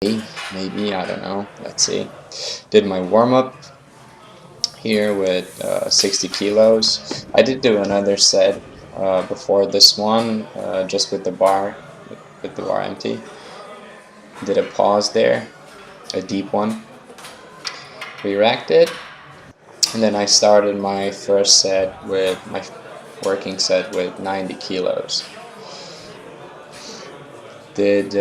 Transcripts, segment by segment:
maybe, I don't know, let's see. Did my warm-up here with 60 kilos. I did do another set before this one, just with the bar, with the bar empty. Did a pause there, a deep one. Re-racked it, and then I started my first set with my working set with 90 kilos. Did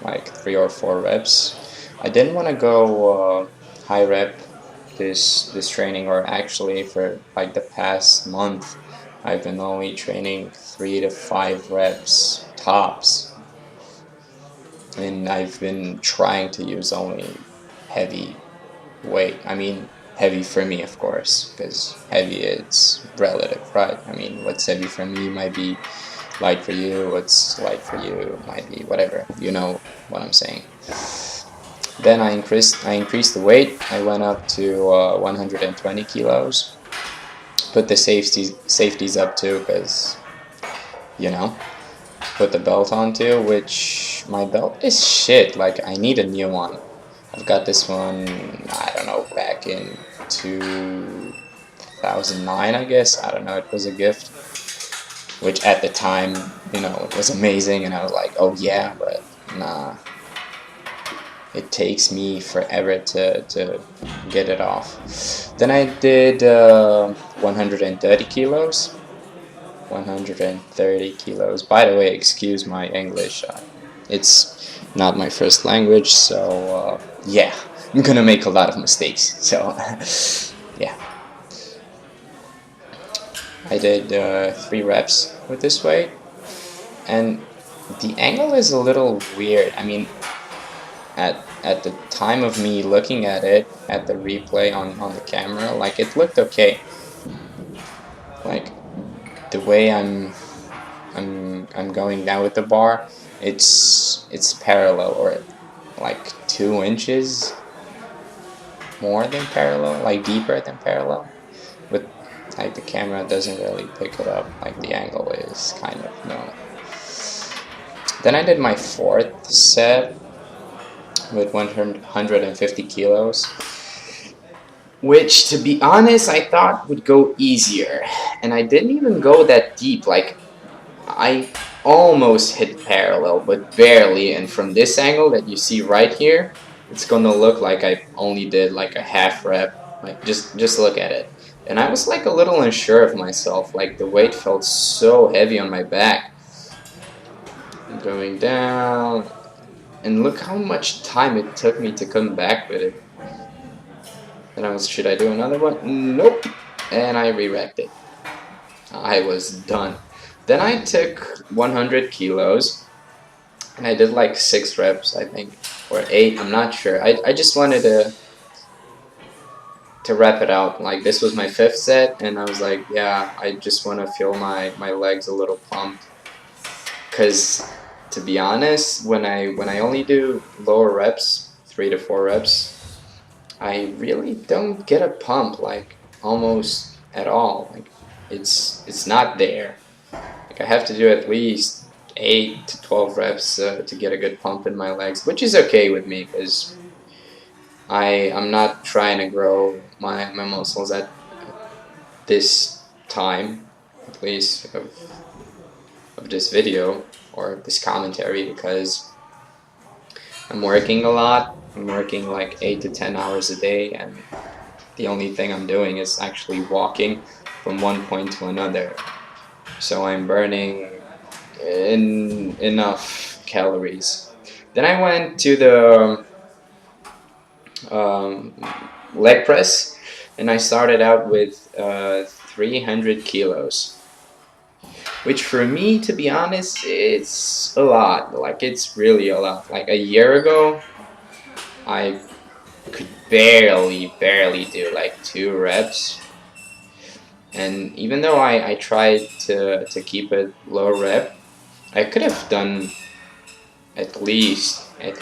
like 3 or 4 reps. I didn't want to go high rep this training, or actually for like the past month I've been only training 3 to 5 reps tops, and I've been trying to use only heavy weight. I mean, heavy for me, of course, because heavy, it's relative, right? I mean, what's heavy for me might be light for you, what's light for you might be whatever, you know what I'm saying. Then I increased the weight. I went up to 120 kilos. Put the safeties up too, because, you know, put the belt on too, which my belt is shit. Like, I need a new one. I've got this one, I don't know, back in 2009, I guess. I don't know, it was a gift, which at the time, you know, it was amazing, and I was like, oh yeah, but nah. It takes me forever to get it off. Then I did 130 kilos. 130 kilos. By the way, excuse my English. It's not my first language, so yeah, I'm gonna make a lot of mistakes. So yeah, I did 3 reps with this weight, and the angle is a little weird. I mean, at the time of me looking at it, at the replay on the camera, like, it looked okay. Like, the way I'm going down with the bar, it's parallel, or like 2 inches more than parallel, like deeper than parallel. But like, the camera doesn't really pick it up, like the angle is kind of, no. Then I did my 4th set with 150 kilos, which, to be honest, I thought would go easier, and I didn't even go that deep. Like, I almost hit parallel, but barely, and from this angle that you see right here, it's gonna look like I only did like a half rep. Like, just look at it. And I was like a little unsure of myself, like the weight felt so heavy on my back. Going down, and look how much time it took me to come back with it. And I was, should I do another one? Nope. And I re-racked it. I was done. Then I took 100 kilos, and I did like 6 reps, I think, or 8, I'm not sure. I just wanted to wrap it out. Like, this was my 5th set, and I was like, yeah, I just want to feel my legs a little pumped. Because, to be honest, when I only do lower reps, 3 to 4 reps, I really don't get a pump, like, almost at all. Like, it's not there. Like, I have to do at least 8 to 12 reps to get a good pump in my legs, which is okay with me, because I'm not trying to grow my muscles at this time, at least of this video or this commentary, because I'm working a lot. I'm working like 8 to 10 hours a day, and the only thing I'm doing is actually walking from one point to another. So I'm burning enough calories. Then I went to the leg press, and I started out with 300 kilos. Which, for me, to be honest, it's a lot. Like, it's really a lot. Like, a year ago, I could barely do like 2 reps. And even though I tried to keep it low rep, I could have done at least 10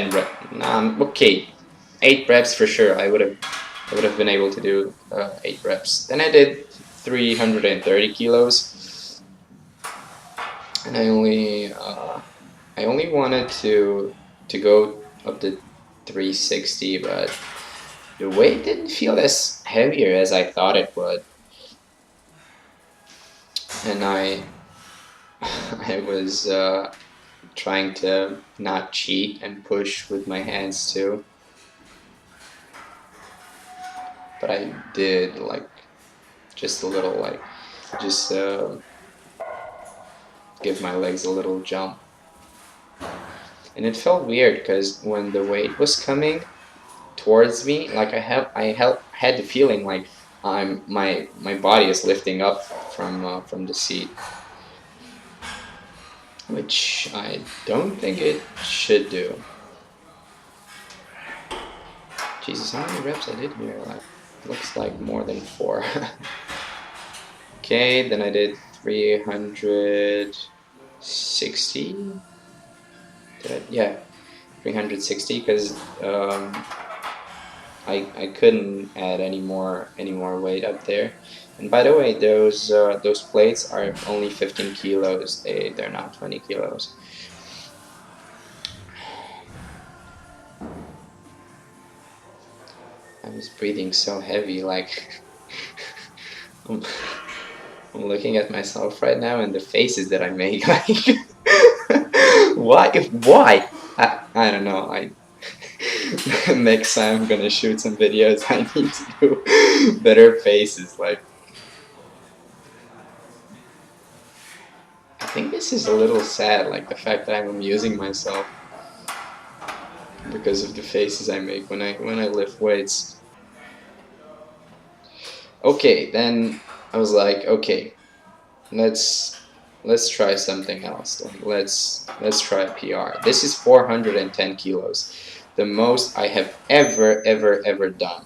reps. Okay, 8 reps for sure. I would have been able to do 8 reps. Then I did 330 kilos, and I only I only wanted to go up to 360, but the weight didn't feel as heavier as I thought it would. And I was trying to not cheat and push with my hands too. But I did like just a little, like just give my legs a little jump. And it felt weird because when the weight was coming towards me, like had the feeling like my body is lifting up from the seat, which I don't think it should do. Jesus, how many reps I did here? Like, looks like more than 4. Okay, then I did 360. Yeah, 360 because I couldn't add any more weight up there. And by the way, those plates are only 15 kilos. They're not 20 kilos. I was breathing so heavy, like I'm looking at myself right now and the faces that I make. Like, why? I don't know. Next time I'm gonna shoot some videos, I need to do better faces. Like, I think this is a little sad, like the fact that I'm amusing myself because of the faces I make when I lift weights. Okay, then I was like, okay, let's try something else. Like, let's try PR. This is 410 kilos, the most I have ever done.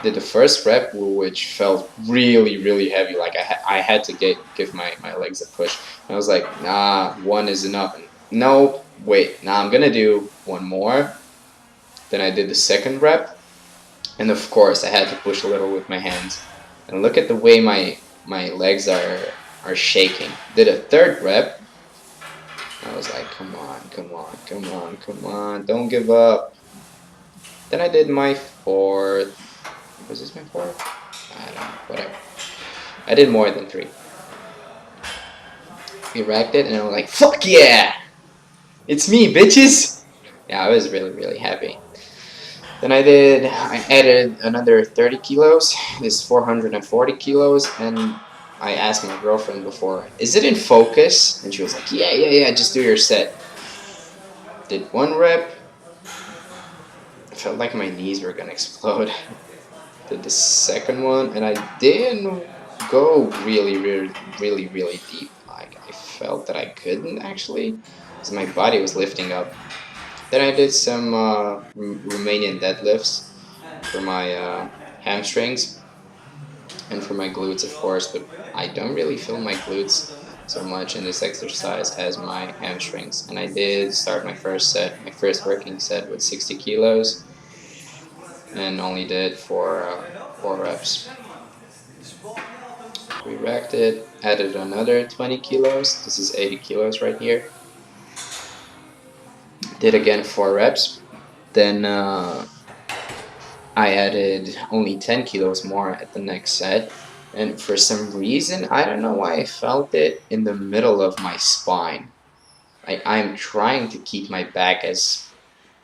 Did the first rep, which felt really heavy. Like I had to give my legs a push. And I was like, nah, one is enough. And no, wait, nah, I'm gonna do one more. Then I did the second rep, and of course I had to push a little with my hands. And look at the way my legs are shaking. Did a third rep. I was like, come on, don't give up. Then I did my fourth. Was this my fourth? I don't know, whatever. I did more than 3. We racked it, and I was like, fuck yeah! It's me, bitches! Yeah, I was really happy. Then I added another 30 kilos. This is 440 kilos, and I asked my girlfriend before, is it in focus? And she was like, yeah, just do your set. Did one rep. I felt like my knees were gonna explode. Did the second one, and I didn't go really deep. Like, I felt that I couldn't actually, because my body was lifting up. Then I did some Romanian deadlifts for my hamstrings and for my glutes, of course, but I don't really feel my glutes so much in this exercise as my hamstrings. And I did start my first working set with 60 kilos and only did 4 reps. We racked it, added another 20 kilos. This is 80 kilos right here. Did again 4 reps. Then I added only 10 kilos more at the next set. And for some reason, I don't know why, I felt it in the middle of my spine. I'm trying to keep my back as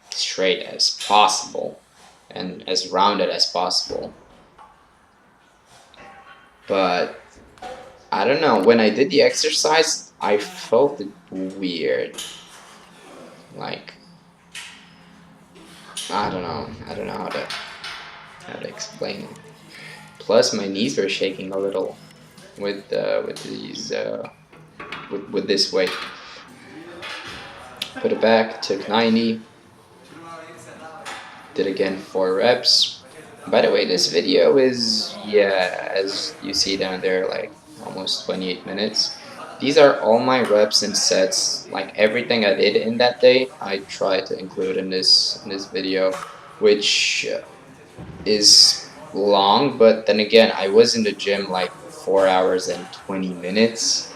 straight as possible and as rounded as possible. But I don't know, when I did the exercise, I felt it weird. Like, I don't know how to explain it. Plus, my knees were shaking a little with this weight. Put it back, took 90. Did again 4 reps. By the way, this video is, yeah, as you see down there, like almost 28 minutes. These are all my reps and sets, like everything I did in that day, I try to include in this video, which is long, but then again, I was in the gym like 4 hours and 20 minutes.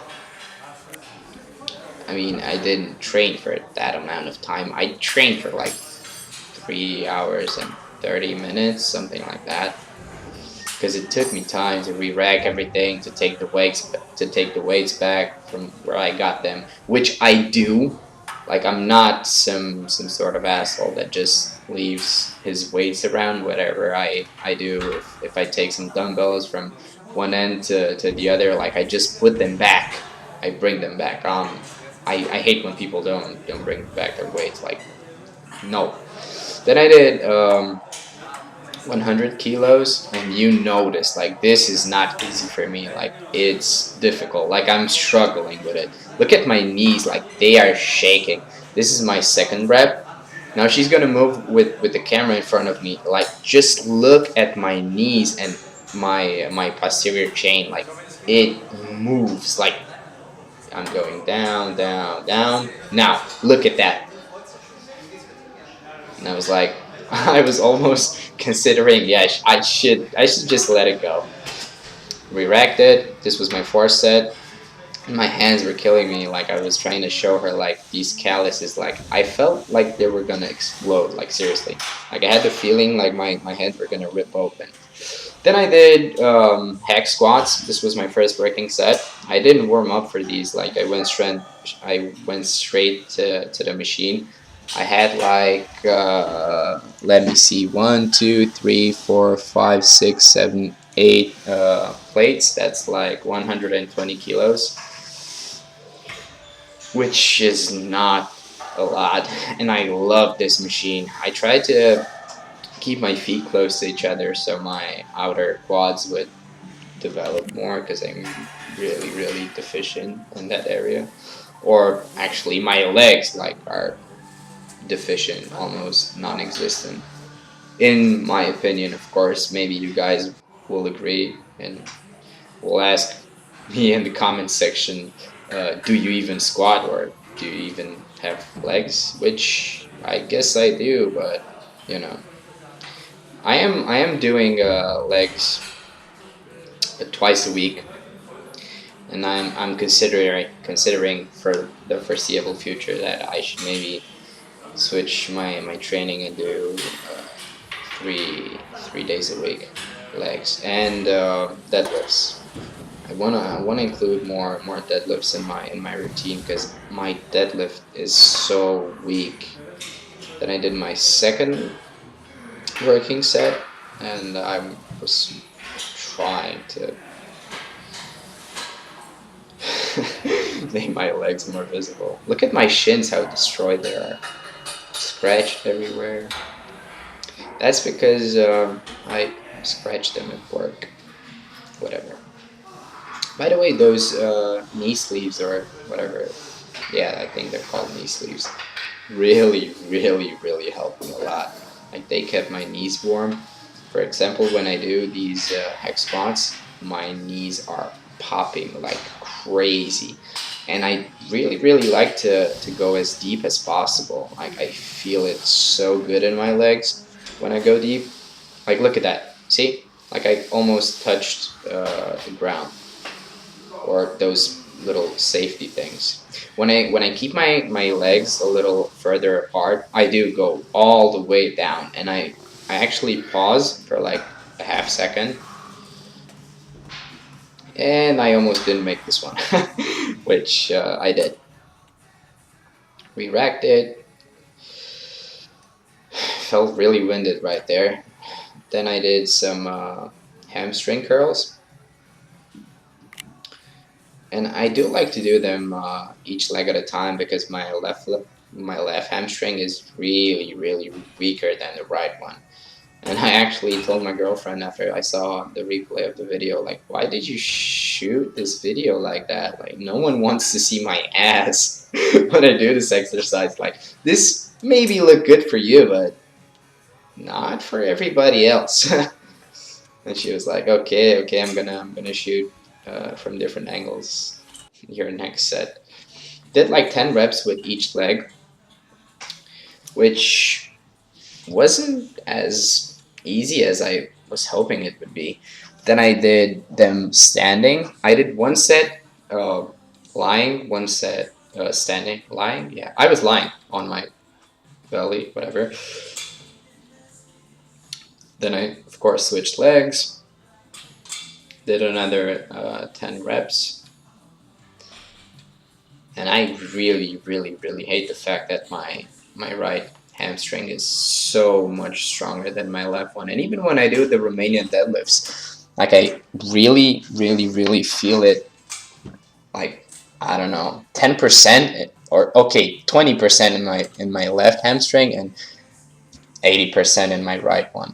I mean, I didn't train for that amount of time. I trained for like 3 hours and 30 minutes, something like that, because it took me time to re-rack everything, to take the weights back from where I got them, which I do. Like, I'm not some sort of asshole that just leaves his weights around. Whatever I do, if I take some dumbbells from one end to the other, like, I just put them back. I bring them back. I hate when people don't bring back their weights. Like, no. Then I did 100 kilos, and you notice, like, this is not easy for me. Like, it's difficult. Like, I'm struggling with it. Look at my knees, like, they are shaking. This is my second rep. Now she's gonna move with the camera in front of me. Like, just look at my knees and my posterior chain. Like, it moves. Like, I'm going down, down, down. Now look at that. And I was like, I was almost considering, yeah, I should just let it go. Re-racked it. This was my fourth set. My hands were killing me. Like, I was trying to show her, like, these calluses. Like, I felt like they were gonna explode. Like, seriously. Like, I had the feeling like my hands were gonna rip open. Then I did hack squats. This was my first working set. I didn't warm up for these. Like, I went straight to the machine. I had like let me see, 1, 2, 3, 4, 5, 6, 7, 8 plates. That's like 120 kilos, which is not a lot. And I love this machine. I tried to keep my feet close to each other so my outer quads would develop more, because I'm really deficient in that area. Or actually, my legs, like, are deficient, almost non-existent, in my opinion. Of course, maybe you guys will agree and will ask me in the comment section, do you even squat, or do you even have legs? Which I guess I do, but you know, I am doing legs twice a week, and I'm considering for the foreseeable future that I should maybe switch my training and do three days a week legs and deadlifts. I wanna include more deadlifts in my routine, because my deadlift is so weak. Then I did my second working set, and I was trying to make my legs more visible. Look at my shins, how destroyed they are. Scratched everywhere. That's because I scratched them at work. Whatever. By the way, those knee sleeves, or whatever, yeah, I think they're called knee sleeves, really helped me a lot. Like, they kept my knees warm. For example, when I do these hex squats, my knees are popping like crazy. And I really like to go as deep as possible. Like, I feel it so good in my legs when I go deep. Like, look at that. See? Like, I almost touched the ground. Or those little safety things. When I keep my legs a little further apart, I do go all the way down. And I actually pause for like a half second. And I almost didn't make this one, which I did. Re-racked it. Felt really winded right there. Then I did some hamstring curls. And I do like to do them each leg at a time, because my left hamstring is really weaker than the right one. And I actually told my girlfriend after I saw the replay of the video, like, why did you shoot this video like that? Like, no one wants to see my ass when I do this exercise. Like, this maybe look good for you, but not for everybody else. And she was like, okay, I'm gonna shoot from different angles your next set. Did like 10 reps with each leg, which wasn't as easy as I was hoping it would be. Then I did them standing. I did one set lying, one set standing, lying. Yeah, I was lying on my belly, whatever. Then I, of course, switched legs. Did another 10 reps. And I really, really, really hate the fact that my right hamstring is so much stronger than my left one. And even when I do the Romanian deadlifts, like I really, really, really feel it. Like, I don't know, 10% or okay, 20% in my left hamstring and 80% in my right one.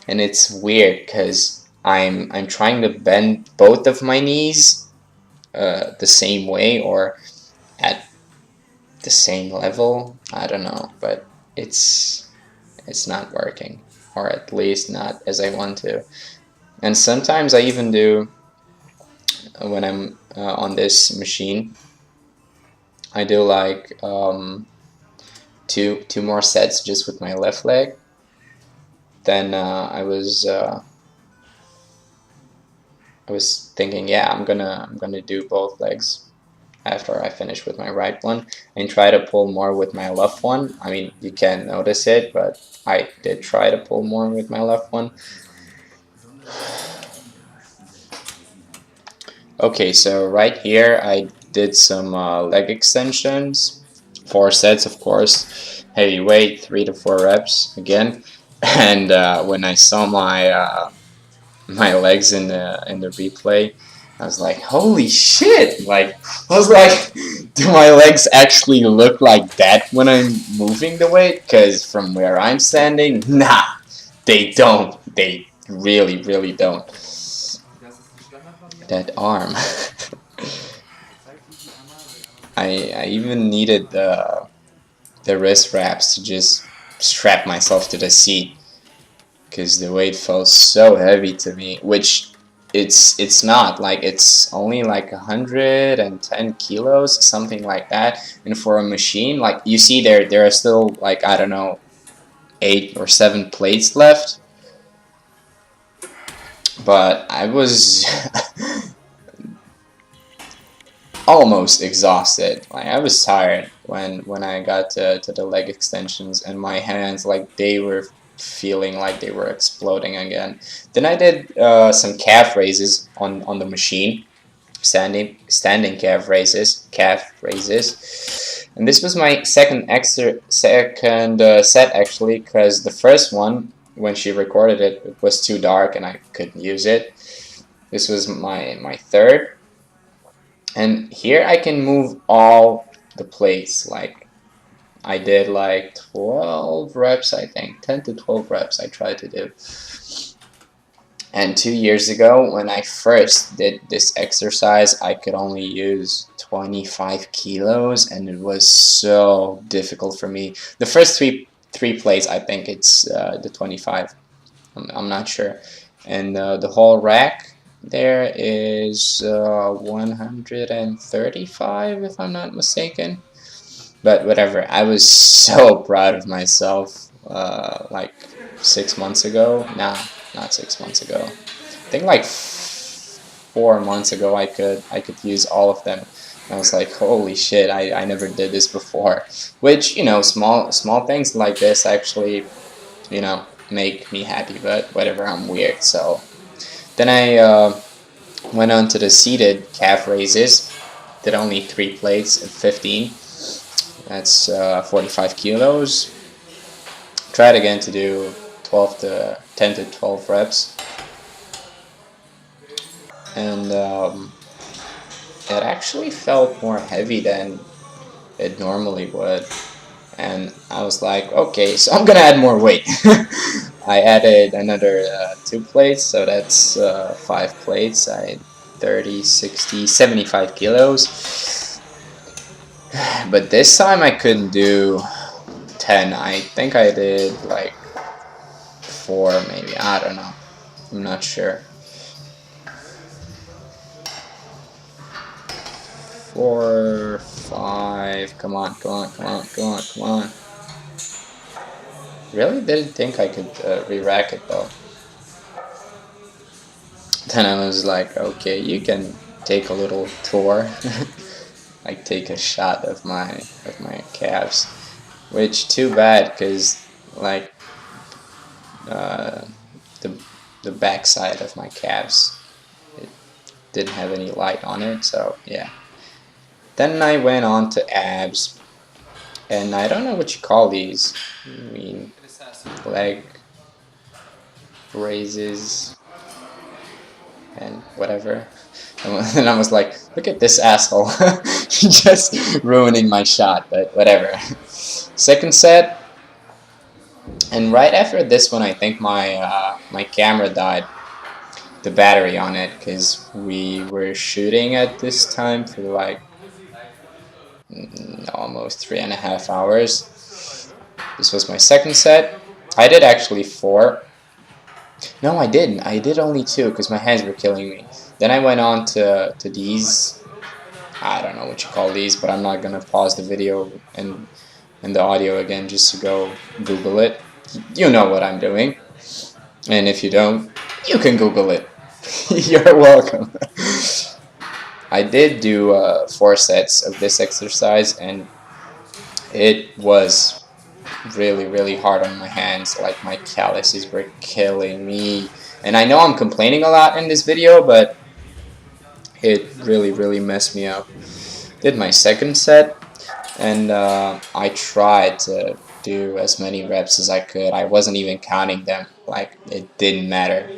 And it's weird because I'm trying to bend both of my knees the same way or at the same level. I don't know, but it's not working, or at least not as I want to. And sometimes I even do when I'm on this machine. I do like two more sets just with my left leg. Then I was thinking, yeah, I'm gonna do both legs after I finish with my right one and try to pull more with my left one. I mean, you can't notice it, but I did try to pull more with my left one. Okay, so right here I did some leg extensions, 4 sets, of course, heavy weight, 3 to 4 reps again. And when I saw my legs in the replay, I was like, holy shit! Like, I was like, do my legs actually look like that when I'm moving the weight? Because from where I'm standing, nah, they don't. They really, really don't. That arm. I even needed the wrist wraps to just strap myself to the seat because the weight felt so heavy to me, which it's not. Like, it's only like 110 kilos, something like that. And for a machine, like, you see there are still, like, I don't know, 8 or 7 plates left, but I was almost exhausted. Like, I was tired when I got to the leg extensions, and my hands, like, they were feeling like they were exploding again. Then I did some calf raises on the machine, standing calf raises, and this was my second set actually, because the first one, when she recorded it, it was too dark and I couldn't use it. This was my third. And here I can move all the plates. Like, I did like 12 reps, I think. 10 to 12 reps I tried to do. And 2 years ago, when I first did this exercise, I could only use 25 kilos, and it was so difficult for me. The first three plates, I think it's the 25. I'm not sure. And the whole rack there is 135, if I'm not mistaken. But whatever, I was so proud of myself like 6 months ago. Nah, not 6 months ago. I think like 4 months ago I could use all of them. And I was like, holy shit, I never did this before. Which, you know, small things like this actually, you know, make me happy, but whatever, I'm weird. So then I went on to the seated calf raises. Did only 3 plates at 15. That's 45 kilos. Tried again to do 10 to 12 reps. And it actually felt more heavy than it normally would. And I was like, okay, so I'm gonna add more weight. I added another 2 plates, so that's 5 plates. I 30, 60, 75 kilos. But this time I couldn't do 10. I think I did like 4 maybe. I don't know. I'm not sure. 4, 5. Come on. Really didn't think I could re-rack it though. Then I was like, okay, you can take a little tour. like take a shot of my calves, which too bad because like uh, the the backside of my calves, it didn't have any light on it, so yeah. Then I went on to abs, and I don't know what you call these. I mean, leg raises and whatever. And I was like, look at this asshole, just ruining my shot, but whatever. Second set, and right after this one, I think my camera died, the battery on it, because we were shooting at this time for like almost 3.5 hours. This was my second set. I did actually 4. No, I didn't. I did only 2 because my hands were killing me. Then I went on to these. I don't know what you call these, but I'm not gonna pause the video and the audio again just to go Google it. You know what I'm doing, and if you don't, you can Google it. You're welcome. I did do 4 sets of this exercise, and it was really hard on my hands. Like my calluses were killing me, and I know I'm complaining a lot in this video, but it really messed me up. Did my second set, and I tried to do as many reps as I could. I wasn't even counting them, like it didn't matter.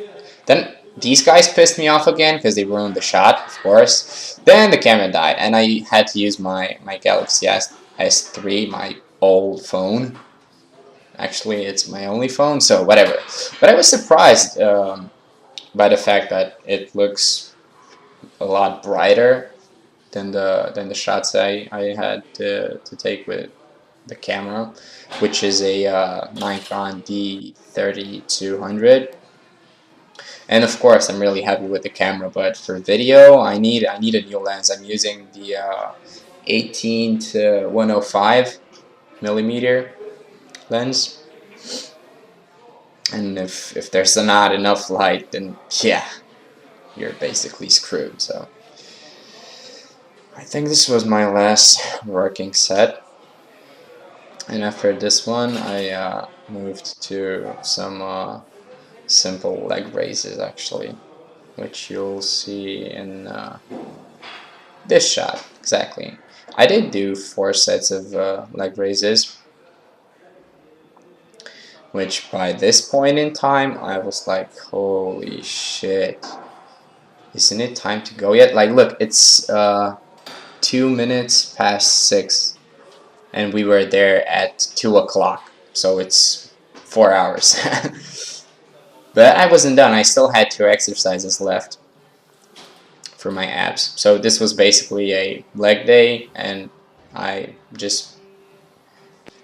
Then these guys pissed me off again because they ruined the shot, of course. Then the camera died, and I had to use my Galaxy S3, my old phone. Actually, it's my only phone, so whatever. But I was surprised by the fact that it looks a lot brighter than the shots I had to take with the camera, which is a Nikon D3200. And of course, I'm really happy with the camera, but for video, I need a new lens. I'm using the 18 to 105 millimeter lens, and if there's not enough light, then yeah, you're basically screwed. So I think this was my last working set, and after this one, I moved to some simple leg raises actually, which you'll see in this shot exactly. I did do 4 sets of leg raises, which by this point in time I was like, holy shit, isn't it time to go yet? Like look, it's 2 minutes past 6 and we were there at 2 o'clock, so it's 4 hours. But I wasn't done. I still had 2 exercises left for my abs. So this was basically a leg day, and I just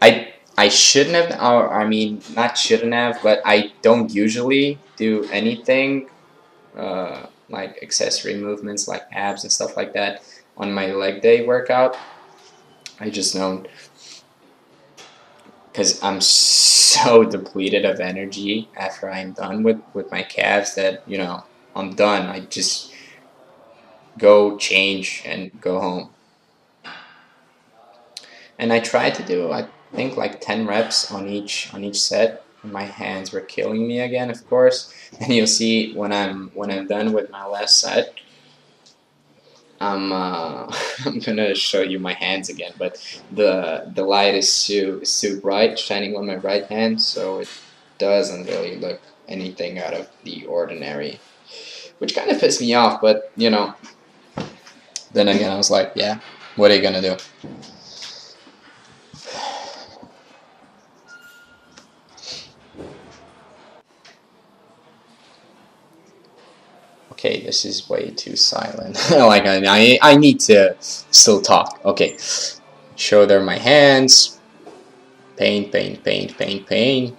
I shouldn't have, or I mean not shouldn't have, but I don't usually do anything like accessory movements like abs and stuff like that on my leg day workout. I just don't, because I'm so depleted of energy after I'm done with my calves that, you know, I'm done. I just go change and go home. And I tried to do, I think, like 10 reps on each set. My hands were killing me again, of course. And you'll see when I'm done with my last set, I'm I'm gonna show you my hands again, but the light is so bright, shining on my right hand, so it doesn't really look anything out of the ordinary, which kind of pissed me off. But you know, then again, I was like, yeah, what are you gonna do? Okay, this is way too silent. Like I need to still talk. Okay, show there my hands. Pain, pain, pain, pain, pain.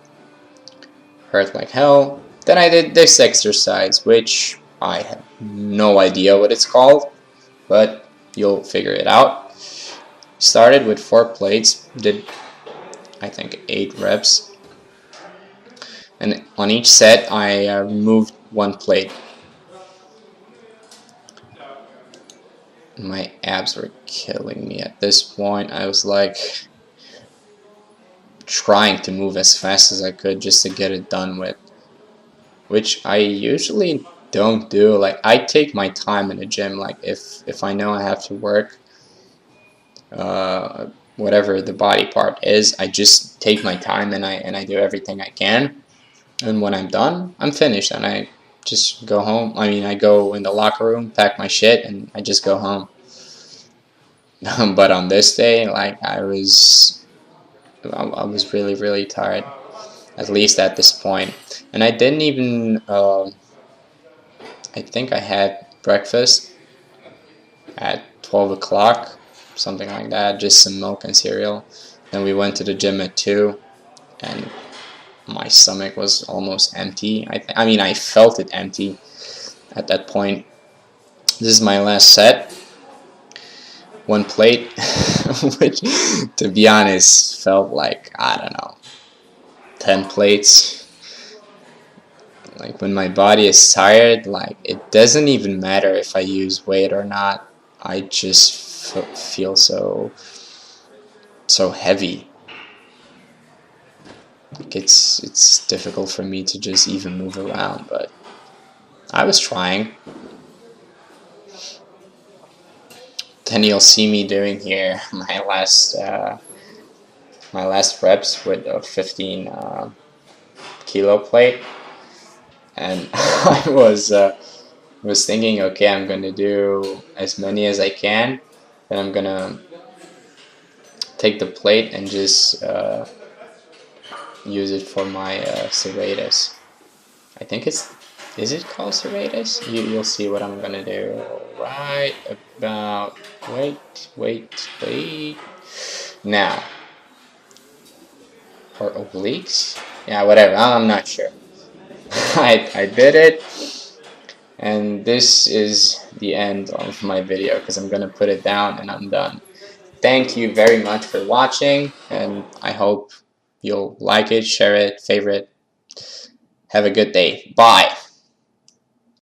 Hurt like hell. Then I did this exercise, which I have no idea what it's called, but you'll figure it out. Started with 4 plates, did I think 8 reps, and on each set I removed 1 plate. my abs were killing me. At this point, I was like trying to move as fast as I could just to get it done with, which I usually don't do. Like, I take my time in the gym. Like, if I know I have to work whatever the body part is, I just take my time and I do everything I can. And when I'm done, I'm finished, and I just go home. I mean, I go in the locker room, pack my shit, and I just go home. But on this day, like, I was really, really tired, at least at this point. And I didn't even, I think I had breakfast at 12 o'clock, something like that, just some milk and cereal. Then we went to the gym at 2, and my stomach was almost empty. I mean, I felt it empty at that point. This is my last set. 1 plate, which, to be honest, felt like, I don't know, 10 plates. Like, when my body is tired, like, it doesn't even matter if I use weight or not. I just feel so heavy. Like, it's difficult for me to just even move around, but I was trying. Then you'll see me doing here my last reps with a 15 kilo plate, and I was thinking, okay, I'm gonna do as many as I can, then I'm gonna take the plate and just use it for my serratus. I think is it called serratus? You'll see what I'm gonna do right about. Wait now. Or obliques? Yeah, whatever. I'm not sure. I did it, and this is the end of my video because I'm gonna put it down and I'm done. Thank you very much for watching, and I hope you'll like it, share it, favorite. Have a good day. Bye.